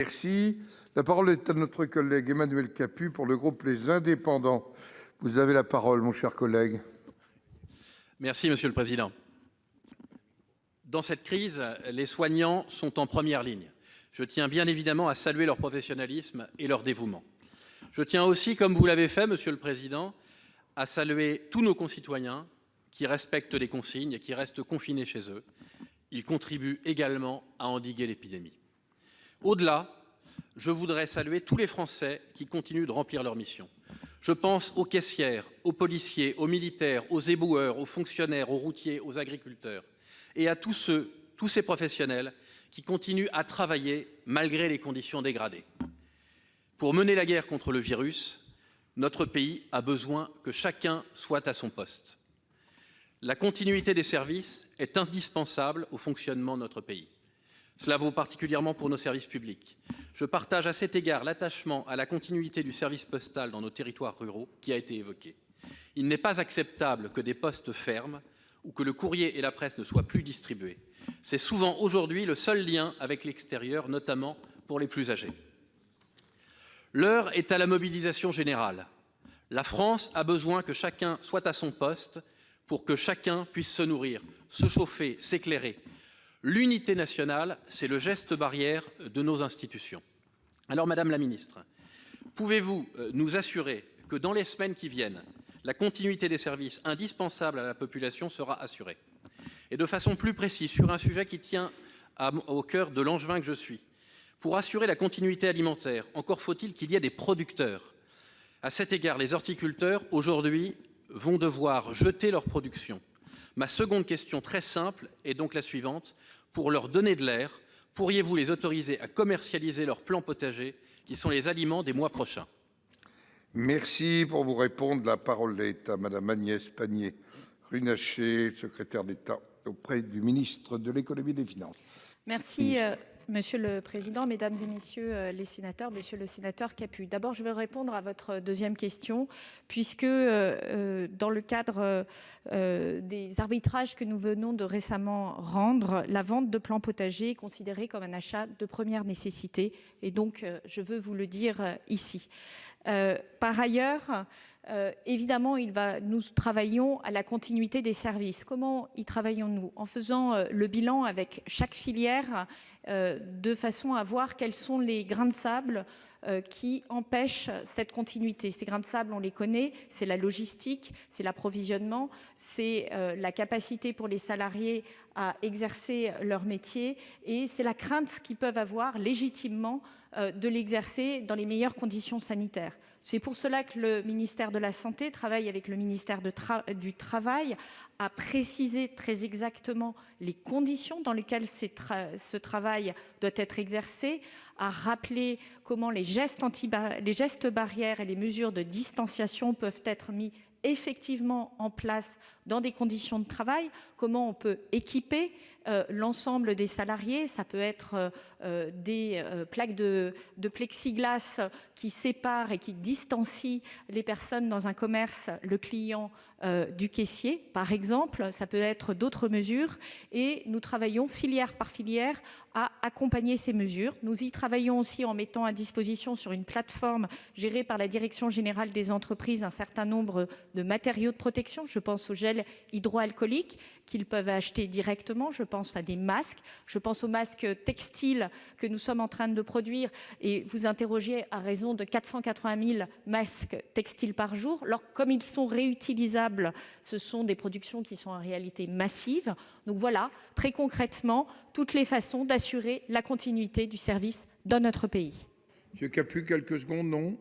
Merci. La parole est à notre collègue Emmanuel Capus pour le groupe Les Indépendants. Vous avez la parole, mon cher collègue. Merci, Monsieur le Président. Dans cette crise, les soignants sont en première ligne. Je tiens bien évidemment à saluer leur professionnalisme et leur dévouement. Je tiens aussi, comme vous l'avez fait, Monsieur le Président, à saluer tous nos concitoyens qui respectent les consignes et qui restent confinés chez eux. Ils contribuent également à endiguer l'épidémie. Au-delà, je voudrais saluer tous les Français qui continuent de remplir leur mission. Je pense aux caissières, aux policiers, aux militaires, aux éboueurs, aux fonctionnaires, aux routiers, aux agriculteurs et à tous ces professionnels qui continuent à travailler malgré les conditions dégradées. Pour mener la guerre contre le virus, notre pays a besoin que chacun soit à son poste. La continuité des services est indispensable au fonctionnement de notre pays. Cela vaut particulièrement pour nos services publics. Je partage à cet égard l'attachement à la continuité du service postal dans nos territoires ruraux qui a été évoqué. Il n'est pas acceptable que des postes ferment ou que le courrier et la presse ne soient plus distribués. C'est souvent aujourd'hui le seul lien avec l'extérieur, notamment pour les plus âgés. L'heure est à la mobilisation générale. La France a besoin que chacun soit à son poste pour que chacun puisse se nourrir, se chauffer, s'éclairer. L'unité nationale, c'est le geste barrière de nos institutions. Alors, Madame la Ministre, pouvez-vous nous assurer que dans les semaines qui viennent, la continuité des services indispensables à la population sera assurée? Et de façon plus précise, sur un sujet qui tient au cœur de l'Angevin que je suis, pour assurer la continuité alimentaire, encore faut-il qu'il y ait des producteurs. À cet égard, les horticulteurs, aujourd'hui, vont devoir jeter leur production. Ma seconde question très simple est donc la suivante. Pour leur donner de l'air, pourriez-vous les autoriser à commercialiser leurs plants potagers, qui sont les aliments des mois prochains? Merci. Pour vous répondre, la parole est à Madame Agnès Pannier-Runacher, secrétaire d'État auprès du ministre de l'Économie et des Finances. Merci, Monsieur le Président, Mesdames et Messieurs les sénateurs, Monsieur le sénateur Capus. D'abord, je veux répondre à votre deuxième question, puisque dans le cadre des arbitrages que nous venons de récemment rendre, la vente de plants potagers est considérée comme un achat de première nécessité, et donc je veux vous le dire ici. Par ailleurs, évidemment, nous travaillons à la continuité des services. Comment y travaillons-nous? En faisant le bilan avec chaque filière de façon à voir quels sont les grains de sable qui empêchent cette continuité. Ces grains de sable, on les connaît, c'est la logistique, c'est l'approvisionnement, c'est la capacité pour les salariés à exercer leur métier et c'est la crainte qu'ils peuvent avoir légitimement de l'exercer dans les meilleures conditions sanitaires. C'est pour cela que le ministère de la Santé travaille avec le ministère du Travail à préciser très exactement les conditions dans lesquelles ce travail doit être exercé, à rappeler comment les gestes barrières et les mesures de distanciation peuvent être mis effectivement en place dans des conditions de travail, comment on peut équiper l'ensemble des salariés. Ça peut être des plaques de plexiglas qui séparent et qui distancient les personnes dans un commerce, le client du caissier, par exemple. Ça peut être d'autres mesures et nous travaillons filière par filière à accompagner ces mesures. Nous y travaillons aussi en mettant à disposition sur une plateforme gérée par la Direction générale des entreprises un certain nombre de matériaux de protection. Je pense au gel hydroalcoolique qu'ils peuvent acheter directement. Je pense à des masques. Je pense aux masques textiles que nous sommes en train de produire. Et vous interrogez à raison de 480 000 masques textiles par jour. Alors, comme ils sont réutilisables, ce sont des productions qui sont en réalité massives. Donc voilà, très concrètement, toutes les façons d'assurer la continuité du service dans notre pays. Monsieur Capus, quelques secondes, non?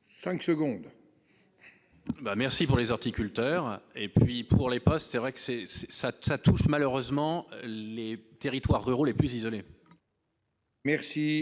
5 secondes. Merci pour les horticulteurs. Et puis pour les postes, c'est vrai que ça touche malheureusement les territoires ruraux les plus isolés. Merci.